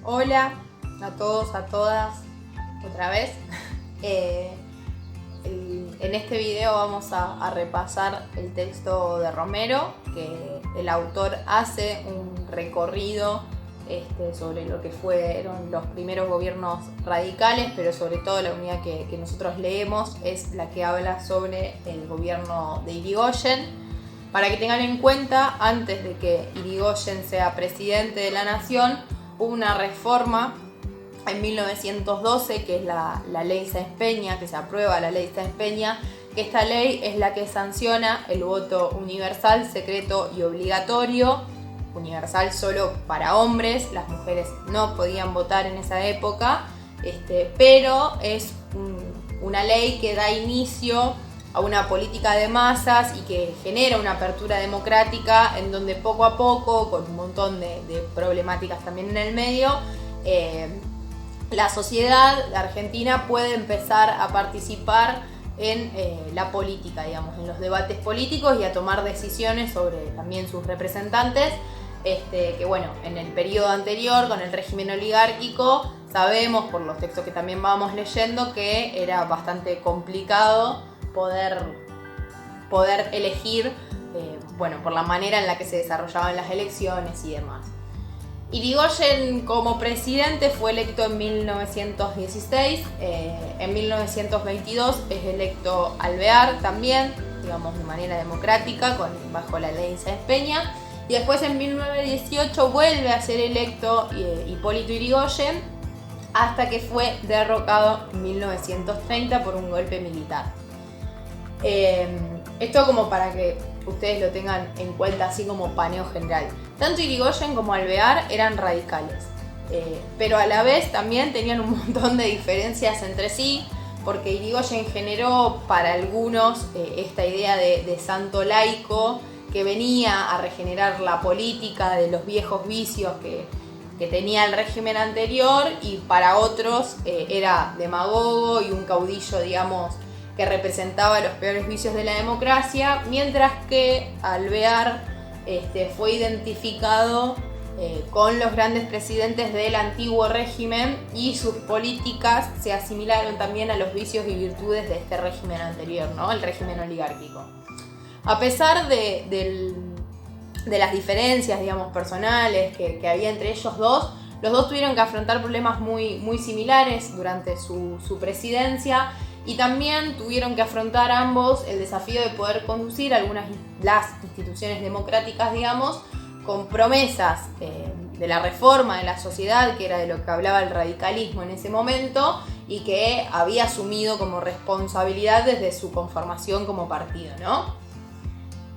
Hola a todos, a todas, otra vez. En este video vamos a repasar el texto de Romero, que el autor hace un recorrido sobre lo que fueron los primeros gobiernos radicales, pero sobre todo la unidad que nosotros leemos es la que habla sobre el gobierno de Irigoyen. Para que tengan en cuenta, antes de que Irigoyen sea presidente de la nación, hubo una reforma en 1912, que es la ley Sáenz Peña, que se aprueba la ley Sáenz Peña, que esta ley es la que sanciona el voto universal, secreto y obligatorio. Universal solo para hombres, las mujeres no podían votar en esa época, pero es una ley que da inicio a una política de masas y que genera una apertura democrática en donde poco a poco, con un montón de problemáticas también en el medio, la sociedad argentina puede empezar a participar en la política, digamos, en los debates políticos y a tomar decisiones sobre también sus representantes, que bueno, en el periodo anterior, con el régimen oligárquico, sabemos por los textos que también vamos leyendo que era bastante complicado poder elegir, por la manera en la que se desarrollaban las elecciones y demás. Irigoyen como presidente fue electo en 1916, en 1922 es electo Alvear también, digamos de manera democrática, bajo la ley Sáenz Peña, y después en 1918 vuelve a ser electo Hipólito Yrigoyen, hasta que fue derrocado en 1930 por un golpe militar. Esto como para que ustedes lo tengan en cuenta así como paneo general. Tanto Irigoyen como Alvear eran radicales, pero a la vez también tenían un montón de diferencias entre sí, porque Irigoyen generó para algunos esta idea de santo laico que venía a regenerar la política de los viejos vicios que tenía el régimen anterior, y para otros era demagogo y un caudillo, digamos, que representaba los peores vicios de la democracia, mientras que Alvear fue identificado con los grandes presidentes del antiguo régimen y sus políticas se asimilaron también a los vicios y virtudes de este régimen anterior, ¿no? El régimen oligárquico. A pesar de las diferencias, digamos, personales que había entre ellos dos, los dos tuvieron que afrontar problemas muy, muy similares durante su presidencia, y también tuvieron que afrontar ambos el desafío de poder conducir las instituciones democráticas, digamos, con promesas de la reforma de la sociedad, que era de lo que hablaba el radicalismo en ese momento, y que había asumido como responsabilidad desde su conformación como partido, ¿no?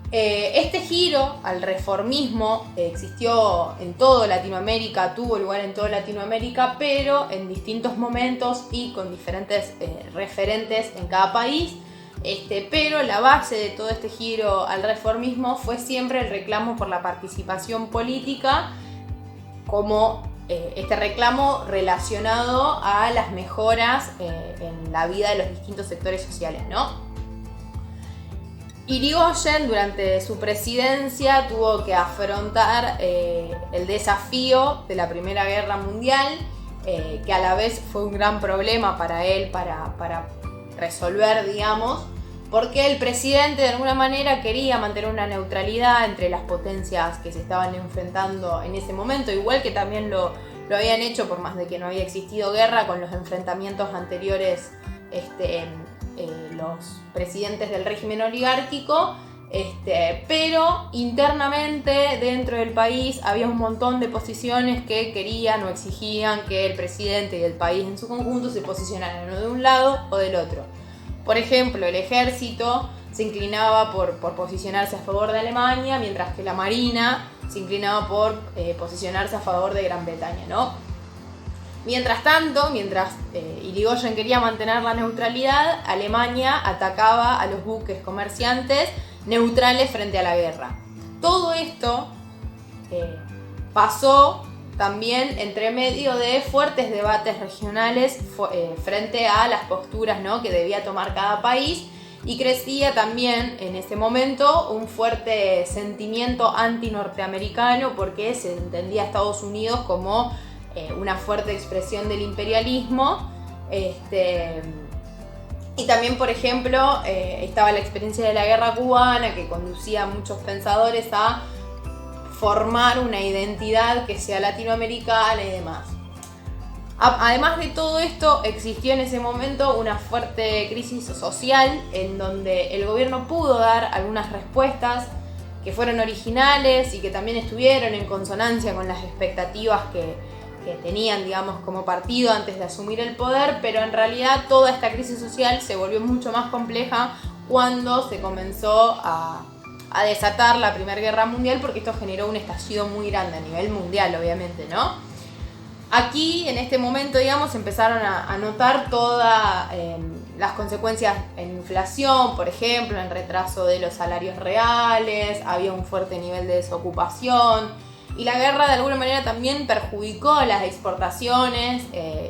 Este giro al reformismo existió en toda Latinoamérica, tuvo lugar en toda Latinoamérica, pero en distintos momentos y con diferentes referentes en cada país. Pero la base de todo este giro al reformismo fue siempre el reclamo por la participación política, como este reclamo relacionado a las mejoras en la vida de los distintos sectores sociales, ¿no? Irigoyen durante su presidencia tuvo que afrontar el desafío de la Primera Guerra Mundial, que a la vez fue un gran problema para él para resolver, digamos, porque el presidente de alguna manera quería mantener una neutralidad entre las potencias que se estaban enfrentando en ese momento, igual que también lo habían hecho por más de que no había existido guerra con los enfrentamientos anteriores, los presidentes del régimen oligárquico, pero internamente dentro del país había un montón de posiciones que querían o exigían que el presidente y el país en su conjunto se posicionaran o de un lado o del otro. Por ejemplo, el ejército se inclinaba por posicionarse a favor de Alemania, mientras que la marina se inclinaba por posicionarse a favor de Gran Bretaña, ¿no? Mientras tanto, Irigoyen quería mantener la neutralidad, Alemania atacaba a los buques comerciantes neutrales frente a la guerra. Todo esto pasó también entre medio de fuertes debates regionales frente a las posturas, ¿no?, que debía tomar cada país, y crecía también en ese momento un fuerte sentimiento anti-norteamericano, porque se entendía a Estados Unidos como una fuerte expresión del imperialismo. Y también, por ejemplo, estaba la experiencia de la guerra cubana, que conducía a muchos pensadores a formar una identidad que sea latinoamericana y demás. Además de todo esto, existió en ese momento una fuerte crisis social en donde el gobierno pudo dar algunas respuestas que fueron originales y que también estuvieron en consonancia con las expectativas que tenían, digamos, como partido antes de asumir el poder, pero en realidad toda esta crisis social se volvió mucho más compleja cuando se comenzó a desatar la Primera Guerra Mundial, porque esto generó un estallido muy grande a nivel mundial, obviamente, ¿no? Aquí, en este momento, digamos, empezaron a notar todas las consecuencias en inflación, por ejemplo, en retraso de los salarios reales, había un fuerte nivel de desocupación, y la guerra de alguna manera también perjudicó las exportaciones,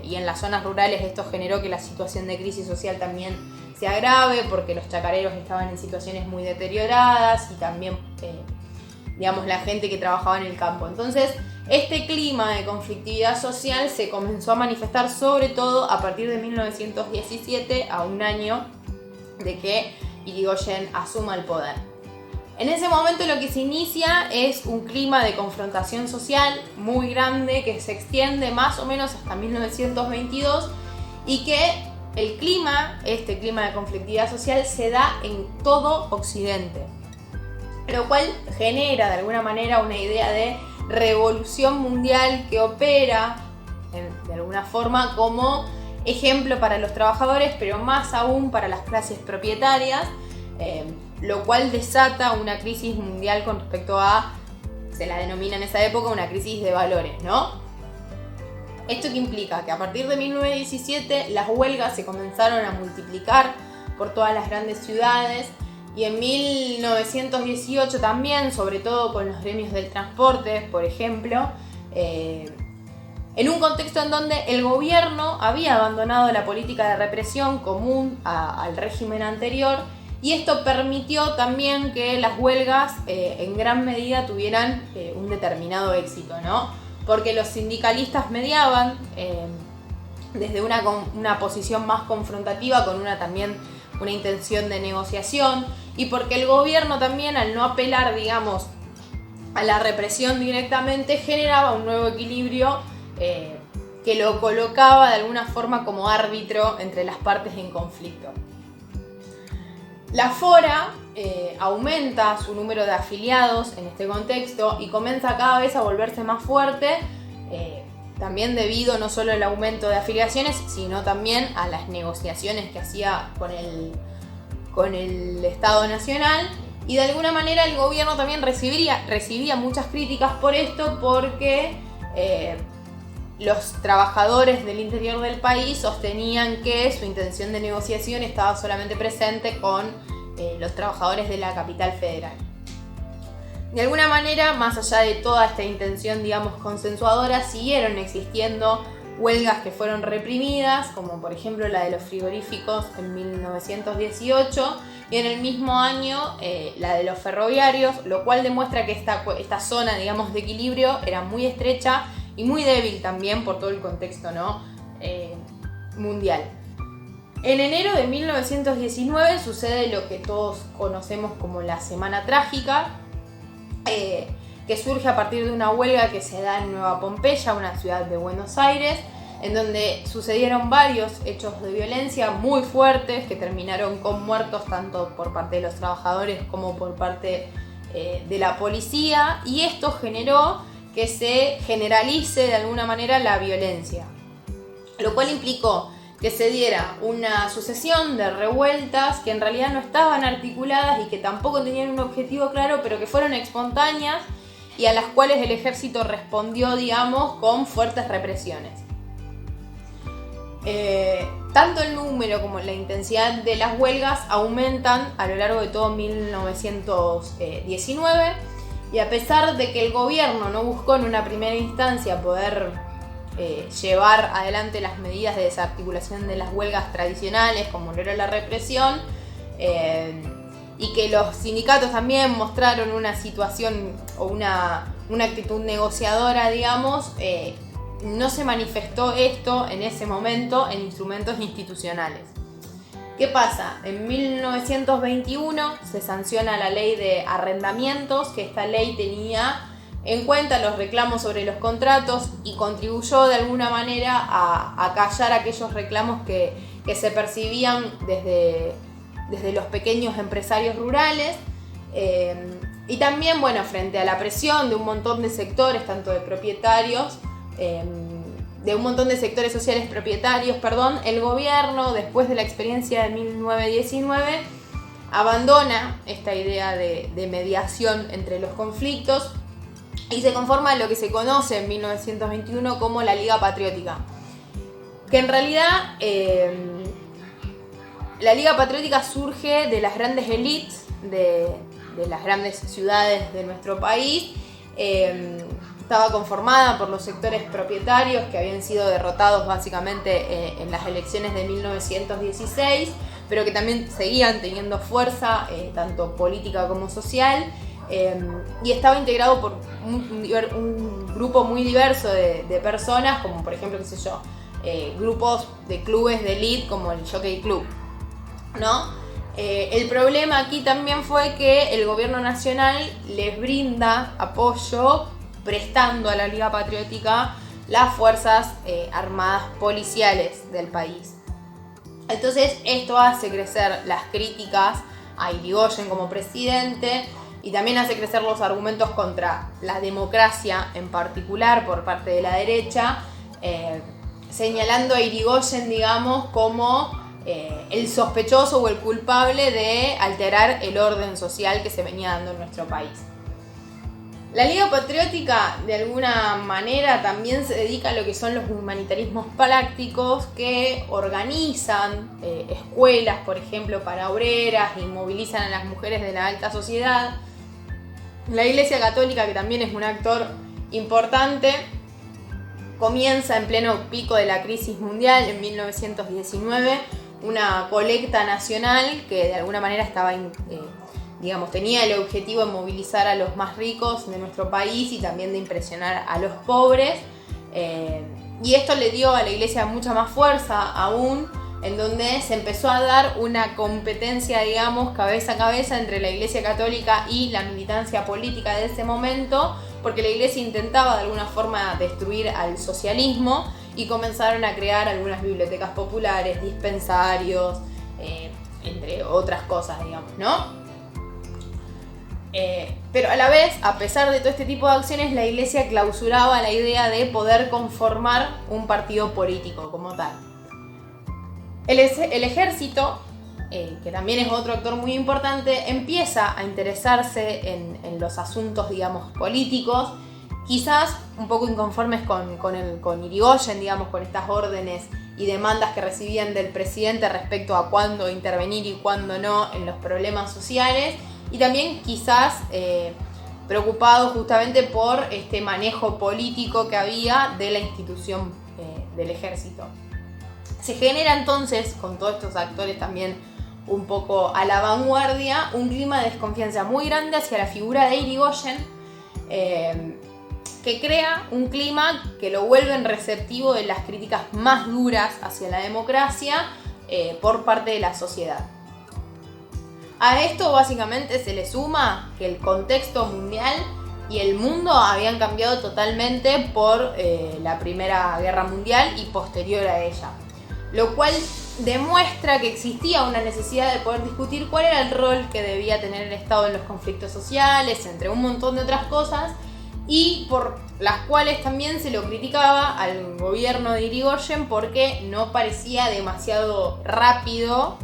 y en las zonas rurales esto generó que la situación de crisis social también se agrave, porque los chacareros estaban en situaciones muy deterioradas y también, digamos, la gente que trabajaba en el campo. Entonces, este clima de conflictividad social se comenzó a manifestar sobre todo a partir de 1917, a un año de que Irigoyen asuma el poder. En ese momento lo que se inicia es un clima de confrontación social muy grande que se extiende más o menos hasta 1922 y que este clima de conflictividad social se da en todo Occidente, lo cual genera de alguna manera una idea de revolución mundial que opera de alguna forma como ejemplo para los trabajadores, pero más aún para las clases propietarias, lo cual desata una crisis mundial con respecto a, se la denomina en esa época, una crisis de valores, ¿no? ¿Esto qué implica? Que a partir de 1917 las huelgas se comenzaron a multiplicar por todas las grandes ciudades, y en 1918 también, sobre todo con los gremios del transporte, por ejemplo, en un contexto en donde el gobierno había abandonado la política de represión común al régimen anterior, y esto permitió también que las huelgas en gran medida tuvieran un determinado éxito, ¿no? Porque los sindicalistas mediaban desde una posición más confrontativa con una intención de negociación, y porque el gobierno también, al no apelar, digamos, a la represión directamente, generaba un nuevo equilibrio que lo colocaba de alguna forma como árbitro entre las partes en conflicto. La FORA aumenta su número de afiliados en este contexto y comienza cada vez a volverse más fuerte, también debido no solo al aumento de afiliaciones, sino también a las negociaciones que hacía con el Estado Nacional, y de alguna manera el gobierno también recibía muchas críticas por esto, porque los trabajadores del interior del país sostenían que su intención de negociación estaba solamente presente con los trabajadores de la capital federal. De alguna manera, más allá de toda esta intención, digamos, consensuadora, siguieron existiendo huelgas que fueron reprimidas, como por ejemplo la de los frigoríficos en 1918, y en el mismo año la de los ferroviarios, lo cual demuestra que esta zona, digamos, de equilibrio era muy estrecha y muy débil también por todo el contexto, ¿no? Mundial. En enero de 1919 sucede lo que todos conocemos como la Semana Trágica, que surge a partir de una huelga que se da en Nueva Pompeya, una ciudad de Buenos Aires, en donde sucedieron varios hechos de violencia muy fuertes que terminaron con muertos tanto por parte de los trabajadores como por parte de la policía, y esto generó que se generalice de alguna manera la violencia, lo cual implicó que se diera una sucesión de revueltas que en realidad no estaban articuladas y que tampoco tenían un objetivo claro, pero que fueron espontáneas y a las cuales el ejército respondió, digamos, con fuertes represiones. Tanto el número como la intensidad de las huelgas aumentan a lo largo de todo 1919, y a pesar de que el gobierno no buscó en una primera instancia poder llevar adelante las medidas de desarticulación de las huelgas tradicionales como lo era la represión, y que los sindicatos también mostraron una situación o una actitud negociadora, digamos, no se manifestó esto en ese momento en instrumentos institucionales. ¿Qué pasa? En 1921 se sanciona la ley de arrendamientos, que esta ley tenía en cuenta los reclamos sobre los contratos y contribuyó de alguna manera a callar aquellos reclamos que se percibían desde los pequeños empresarios rurales. Y también, bueno, frente a la presión de un montón de sectores, tanto de propietarios, de un montón de sectores sociales propietarios, el gobierno, después de la experiencia de 1919, abandona esta idea de mediación entre los conflictos y se conforma lo que se conoce en 1921 como la Liga Patriótica. Que en realidad la Liga Patriótica surge de las grandes élites de las grandes ciudades de nuestro país. Estaba conformada por los sectores propietarios que habían sido derrotados básicamente en las elecciones de 1916, pero que también seguían teniendo fuerza, tanto política como social, y estaba integrado por un grupo muy diverso de personas, como por ejemplo, grupos de clubes de élite como el Jockey Club, ¿no? El problema aquí también fue que el gobierno nacional les brinda apoyo prestando a la Liga Patriótica las fuerzas armadas policiales del país. Entonces esto hace crecer las críticas a Irigoyen como presidente y también hace crecer los argumentos contra la democracia en particular por parte de la derecha, señalando a Irigoyen, digamos, como el sospechoso o el culpable de alterar el orden social que se venía dando en nuestro país. La Liga Patriótica de alguna manera también se dedica a lo que son los humanitarismos prácticos, que organizan escuelas, por ejemplo, para obreras y movilizan a las mujeres de la alta sociedad. La Iglesia Católica, que también es un actor importante, comienza en pleno pico de la crisis mundial en 1919 una colecta nacional que de alguna manera estaba, tenía el objetivo de movilizar a los más ricos de nuestro país y también de impresionar a los pobres. Y esto le dio a la iglesia mucha más fuerza aún, en donde se empezó a dar una competencia, cabeza a cabeza entre la Iglesia Católica y la militancia política de ese momento, porque la iglesia intentaba de alguna forma destruir al socialismo y comenzaron a crear algunas bibliotecas populares, dispensarios, entre otras cosas, ¿no? Pero a la vez, a pesar de todo este tipo de acciones, la iglesia clausuraba la idea de poder conformar un partido político como tal. El ejército, que también es otro actor muy importante, empieza a interesarse en los asuntos, políticos, quizás un poco inconformes con Irigoyen, con estas órdenes y demandas que recibían del presidente respecto a cuándo intervenir y cuándo no en los problemas sociales, y también quizás preocupados justamente por este manejo político que había de la institución del ejército. Se genera entonces, con todos estos actores también un poco a la vanguardia, un clima de desconfianza muy grande hacia la figura de Irigoyen, que crea un clima que lo vuelve receptivo de las críticas más duras hacia la democracia por parte de la sociedad. A esto básicamente se le suma que el contexto mundial y el mundo habían cambiado totalmente por la Primera Guerra Mundial y posterior a ella, lo cual demuestra que existía una necesidad de poder discutir cuál era el rol que debía tener el Estado en los conflictos sociales, entre un montón de otras cosas, y por las cuales también se lo criticaba al gobierno de Irigoyen porque no parecía demasiado rápido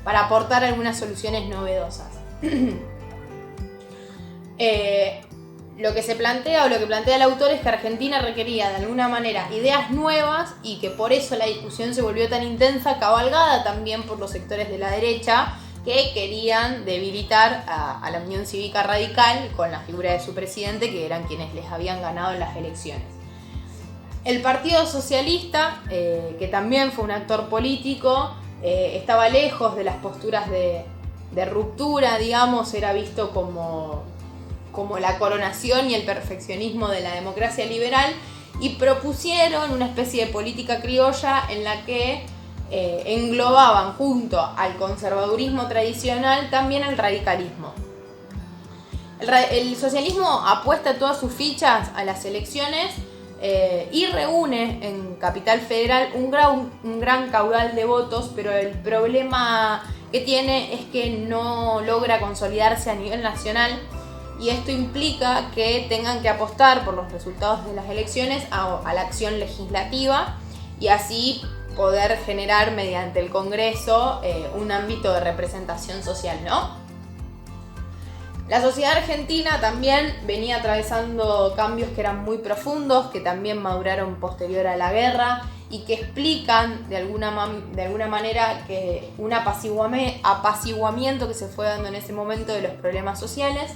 para aportar algunas soluciones novedosas. Lo que se plantea o lo que plantea el autor es que Argentina requería de alguna manera ideas nuevas y que por eso la discusión se volvió tan intensa, cabalgada también por los sectores de la derecha que querían debilitar a la Unión Cívica Radical con la figura de su presidente, que eran quienes les habían ganado en las elecciones. El Partido Socialista, que también fue un actor político, estaba lejos de las posturas de ruptura, era visto como la coronación y el perfeccionismo de la democracia liberal, y propusieron una especie de política criolla en la que englobaban junto al conservadurismo tradicional también el radicalismo. El socialismo apuesta todas sus fichas a las elecciones y reúne en Capital Federal un gran caudal de votos, pero el problema que tiene es que no logra consolidarse a nivel nacional, y esto implica que tengan que apostar por los resultados de las elecciones a la acción legislativa y así poder generar mediante el Congreso un ámbito de representación social, ¿no? La sociedad argentina también venía atravesando cambios que eran muy profundos, que también maduraron posterior a la guerra y que explican de alguna manera que un apaciguamiento que se fue dando en ese momento de los problemas sociales.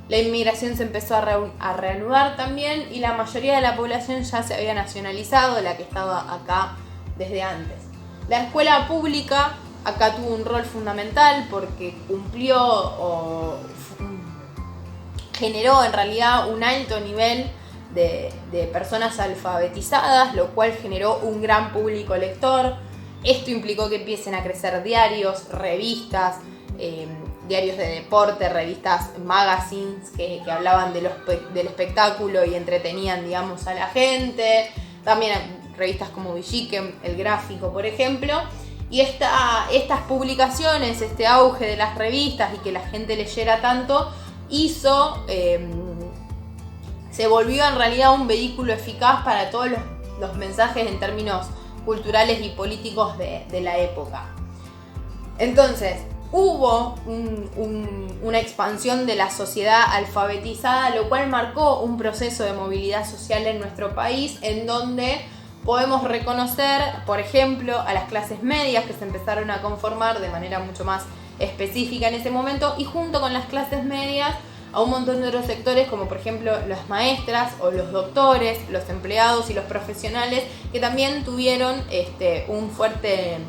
La inmigración se empezó a reanudar también y la mayoría de la población ya se había nacionalizado, la que estaba acá desde antes. La escuela pública acá tuvo un rol fundamental porque cumplió o generó en realidad un alto nivel de personas alfabetizadas, lo cual generó un gran público lector. Esto implicó que empiecen a crecer diarios, revistas, diarios de deporte, revistas, magazines que hablaban del espectáculo y entretenían, digamos, a la gente. También revistas como Villiquen, El Gráfico, por ejemplo. Y estas publicaciones, este auge de las revistas y que la gente leyera tanto, se volvió en realidad un vehículo eficaz para todos los mensajes en términos culturales y políticos de la época. Entonces, hubo una expansión de la sociedad alfabetizada, lo cual marcó un proceso de movilidad social en nuestro país, en donde podemos reconocer, por ejemplo, a las clases medias que se empezaron a conformar de manera mucho más específica en ese momento, y junto con las clases medias a un montón de otros sectores, como por ejemplo las maestras o los doctores, los empleados y los profesionales, que también tuvieron un fuerte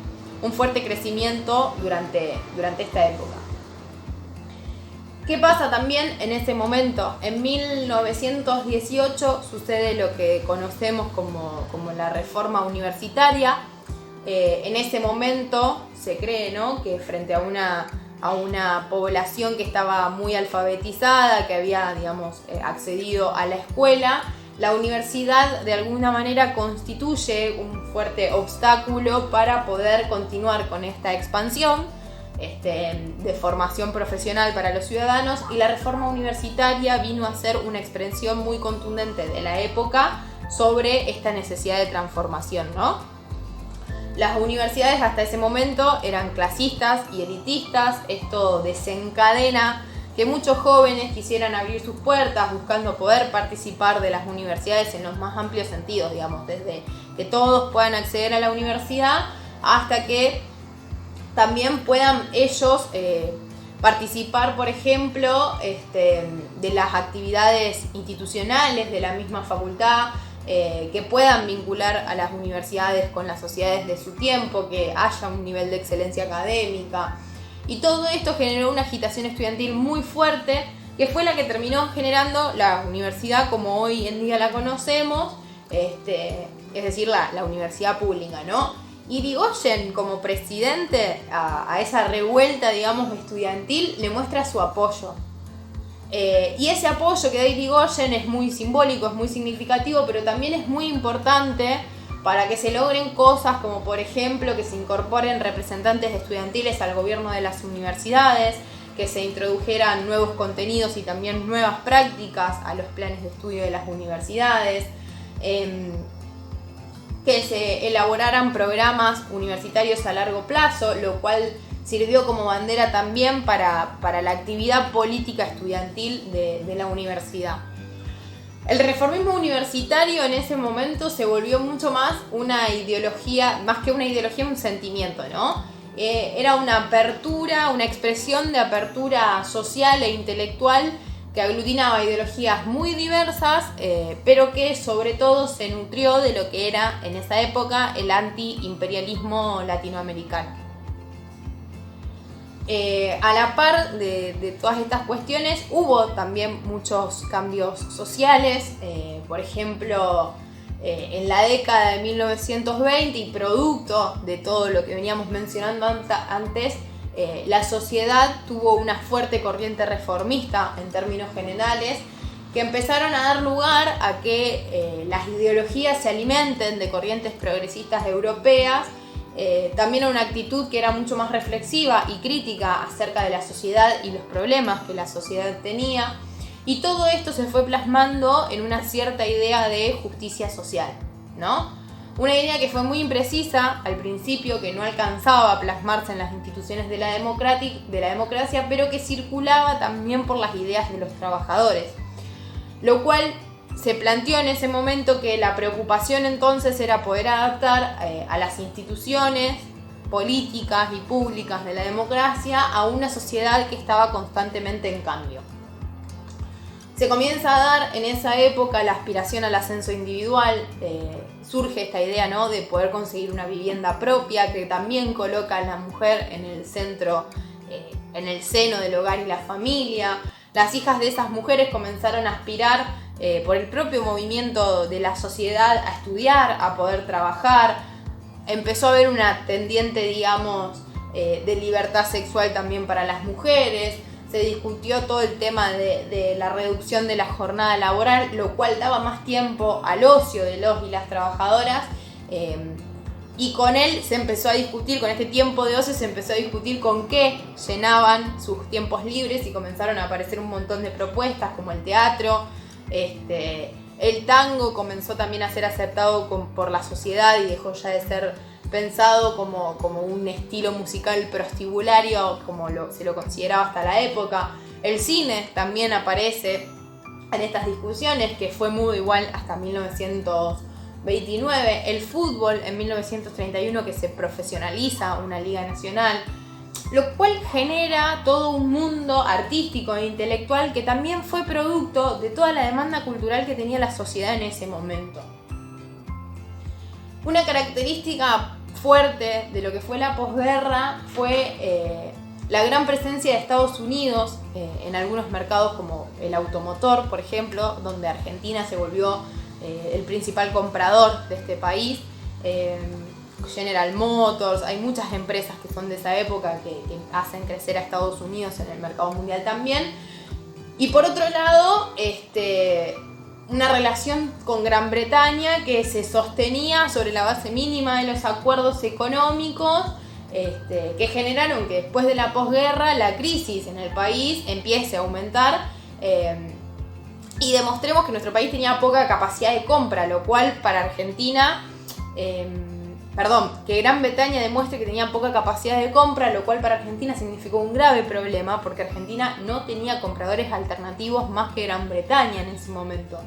crecimiento durante esta época. ¿Qué pasa también en ese momento? En 1918 sucede lo que conocemos como la reforma universitaria. En ese momento se cree, ¿no?, que frente a una población que estaba muy alfabetizada, que había, digamos, accedido a la escuela, la universidad de alguna manera constituye un fuerte obstáculo para poder continuar con esta expansión de formación profesional para los ciudadanos, y la reforma universitaria vino a ser una expresión muy contundente de la época sobre esta necesidad de transformación, ¿no? Las universidades hasta ese momento eran clasistas y elitistas. Esto desencadena que muchos jóvenes quisieran abrir sus puertas buscando poder participar de las universidades en los más amplios sentidos, digamos, desde que todos puedan acceder a la universidad hasta que también puedan ellos participar, por ejemplo, de las actividades institucionales de la misma facultad, que puedan vincular a las universidades con las sociedades de su tiempo, que haya un nivel de excelencia académica. Y todo esto generó una agitación estudiantil muy fuerte, que fue la que terminó generando la universidad como hoy en día la conocemos, es decir, la universidad pública, ¿no? Irigoyen, como presidente a esa revuelta, digamos, estudiantil, le muestra su apoyo. Y ese apoyo que da Irigoyen es muy simbólico, es muy significativo, pero también es muy importante para que se logren cosas como, por ejemplo, que se incorporen representantes estudiantiles al gobierno de las universidades, que se introdujeran nuevos contenidos y también nuevas prácticas a los planes de estudio de las universidades, que se elaboraran programas universitarios a largo plazo, lo cual sirvió como bandera también para la actividad política estudiantil de la universidad. El reformismo universitario en ese momento se volvió mucho más una ideología, más que una ideología, un sentimiento, ¿no? Era una apertura, una expresión de apertura social e intelectual que aglutinaba ideologías muy diversas, pero que sobre todo se nutrió de lo que era en esa época el anti-imperialismo latinoamericano. A la par de todas estas cuestiones hubo también muchos cambios sociales, por ejemplo, en la década de 1920 y producto de todo lo que veníamos mencionando antes, la sociedad tuvo una fuerte corriente reformista en términos generales, que empezaron a dar lugar a que las ideologías se alimenten de corrientes progresistas europeas, también a una actitud que era mucho más reflexiva y crítica acerca de la sociedad y los problemas que la sociedad tenía, y todo esto se fue plasmando en una cierta idea de justicia social, ¿no? Una idea que fue muy imprecisa al principio, que no alcanzaba a plasmarse en las instituciones de la democracia, pero que circulaba también por las ideas de los trabajadores. Lo cual se planteó en ese momento que la preocupación entonces era poder adaptar a las instituciones políticas y públicas de la democracia a una sociedad que estaba constantemente en cambio. Se comienza a dar en esa época la aspiración al ascenso individual, surge esta idea, ¿no?, de poder conseguir una vivienda propia, que también coloca a la mujer en el centro, en el seno del hogar y la familia. Las hijas de esas mujeres comenzaron a aspirar por el propio movimiento de la sociedad a estudiar, a poder trabajar. Empezó a haber una tendiente, digamos, de libertad sexual también para las mujeres. Se discutió todo el tema de la reducción de la jornada laboral, lo cual daba más tiempo al ocio de los y las trabajadoras. Y con él se empezó a discutir, con este tiempo de ocio se empezó a discutir con qué llenaban sus tiempos libres, y comenzaron a aparecer un montón de propuestas como el teatro. El tango comenzó también a ser aceptado por la sociedad y dejó ya de ser pensado como un estilo musical prostibulario como se lo consideraba hasta la época. El cine también aparece en estas discusiones, que fue mudo igual hasta 1929. El fútbol en 1931, que se profesionaliza una liga nacional, lo cual genera todo un mundo artístico e intelectual que también fue producto de toda la demanda cultural que tenía la sociedad en ese momento. Una característica fuerte de lo que fue la posguerra fue la gran presencia de Estados Unidos en algunos mercados como el automotor, por ejemplo, donde Argentina se volvió el principal comprador de este país. General Motors, hay muchas empresas que son de esa época que hacen crecer a Estados Unidos en el mercado mundial también. Y por otro lado, una relación con Gran Bretaña que se sostenía sobre la base mínima de los acuerdos económicos, que generaron que después de la posguerra la crisis en el país empiece a aumentar, y demostremos que nuestro país tenía poca capacidad de compra, lo cual para Argentina... que Gran Bretaña demuestre que tenía poca capacidad de compra, lo cual para Argentina significó un grave problema, porque Argentina no tenía compradores alternativos más que Gran Bretaña en ese momento.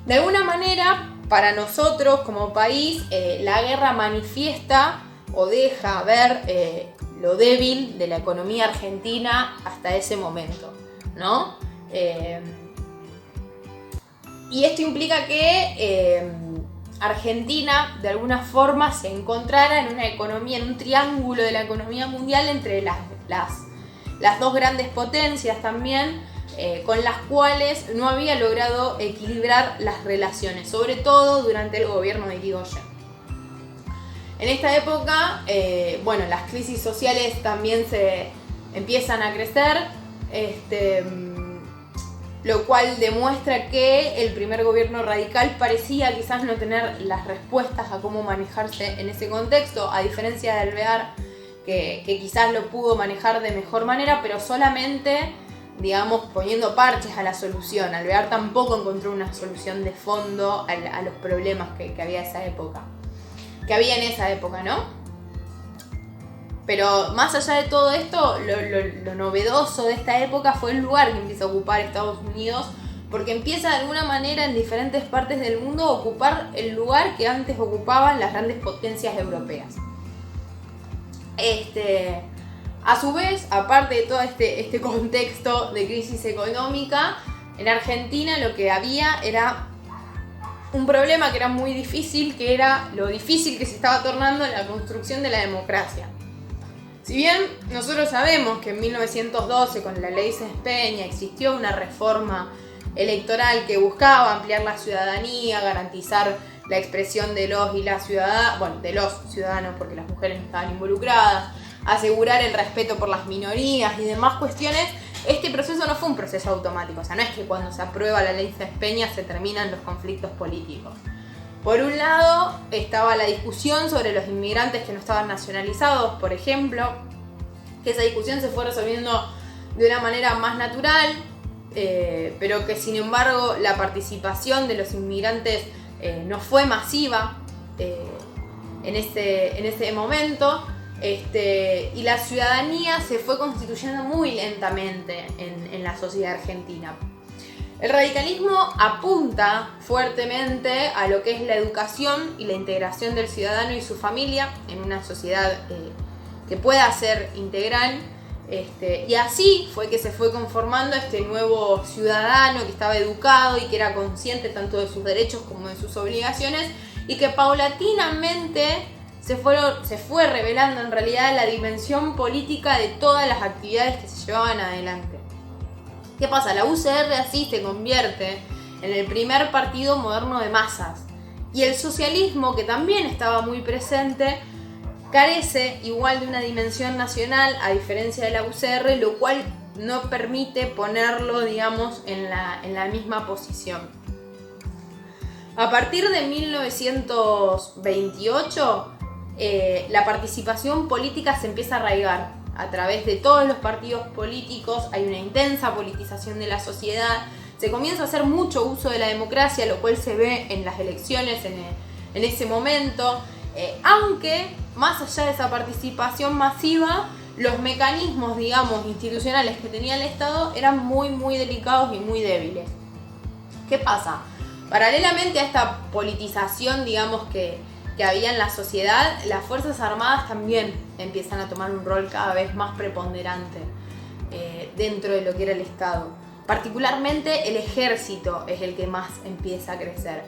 De alguna manera, para nosotros como país, la guerra manifiesta o deja ver lo débil de la economía argentina hasta ese momento, ¿no? Y esto implica que Argentina de alguna forma se encontrara en una economía, en un triángulo de la economía mundial entre las dos grandes potencias también, con las cuales no había logrado equilibrar las relaciones, sobre todo durante el gobierno de Irigoyen. En esta época, las crisis sociales también se empiezan a crecer, lo cual demuestra que el primer gobierno radical parecía quizás no tener las respuestas a cómo manejarse en ese contexto, a diferencia de Alvear, que quizás lo pudo manejar de mejor manera, pero solamente, digamos, poniendo parches a la solución. Alvear tampoco encontró una solución de fondo a los problemas que había en esa época, ¿no? Pero más allá de todo esto, lo novedoso de esta época fue el lugar que empieza a ocupar Estados Unidos, porque empieza de alguna manera en diferentes partes del mundo a ocupar el lugar que antes ocupaban las grandes potencias europeas. A su vez, aparte de todo este contexto de crisis económica, en Argentina lo que había era un problema que era muy difícil, que era lo difícil que se estaba tornando la construcción de la democracia. Si bien nosotros sabemos que en 1912 con la ley Sespeña existió una reforma electoral que buscaba ampliar la ciudadanía, garantizar la expresión de los y las ciudadanas, bueno, de los ciudadanos porque las mujeres no estaban involucradas, asegurar el respeto por las minorías y demás cuestiones, este proceso no fue un proceso automático. O sea, no es que cuando se aprueba la ley Sespeña se terminan los conflictos políticos. Por un lado estaba la discusión sobre los inmigrantes que no estaban nacionalizados, por ejemplo, que esa discusión se fue resolviendo de una manera más natural, pero que sin embargo la participación de los inmigrantes no fue masiva en ese momento, y la ciudadanía se fue constituyendo muy lentamente en la sociedad argentina. El radicalismo apunta fuertemente a lo que es la educación y la integración del ciudadano y su familia en una sociedad que pueda ser integral, y así fue que se fue conformando este nuevo ciudadano que estaba educado y que era consciente tanto de sus derechos como de sus obligaciones, y que paulatinamente se fue revelando en realidad la dimensión política de todas las actividades que se llevaban adelante. ¿Qué pasa? La UCR así se convierte en el primer partido moderno de masas, y el socialismo, que también estaba muy presente, carece igual de una dimensión nacional a diferencia de la UCR, lo cual no permite ponerlo, digamos, en la misma posición. A partir de 1928, la participación política se empieza a arraigar a través de todos los partidos políticos. Hay una intensa politización de la sociedad, se comienza a hacer mucho uso de la democracia, lo cual se ve en las elecciones en ese momento, aunque más allá de esa participación masiva, los mecanismos, digamos, institucionales que tenía el Estado eran muy, muy delicados y muy débiles. ¿Qué pasa? Paralelamente a esta politización, digamos, que había en la sociedad, las Fuerzas Armadas también empiezan a tomar un rol cada vez más preponderante dentro de lo que era el Estado. Particularmente el ejército es el que más empieza a crecer,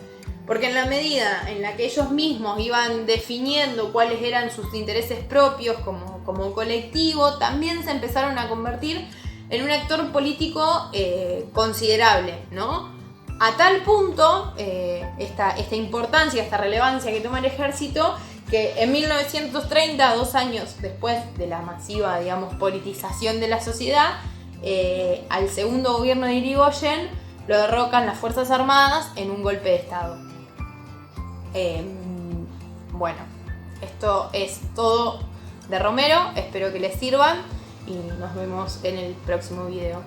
porque en la medida en la que ellos mismos iban definiendo cuáles eran sus intereses propios como colectivo, también se empezaron a convertir en un actor político considerable, ¿no? A tal punto, esta importancia, esta relevancia que toma el ejército, que en 1930, 2 años después de la masiva, digamos, politización de la sociedad, al segundo gobierno de Irigoyen lo derrocan las Fuerzas Armadas en un golpe de Estado. Bueno, esto es todo de Romero, espero que les sirvan y nos vemos en el próximo video.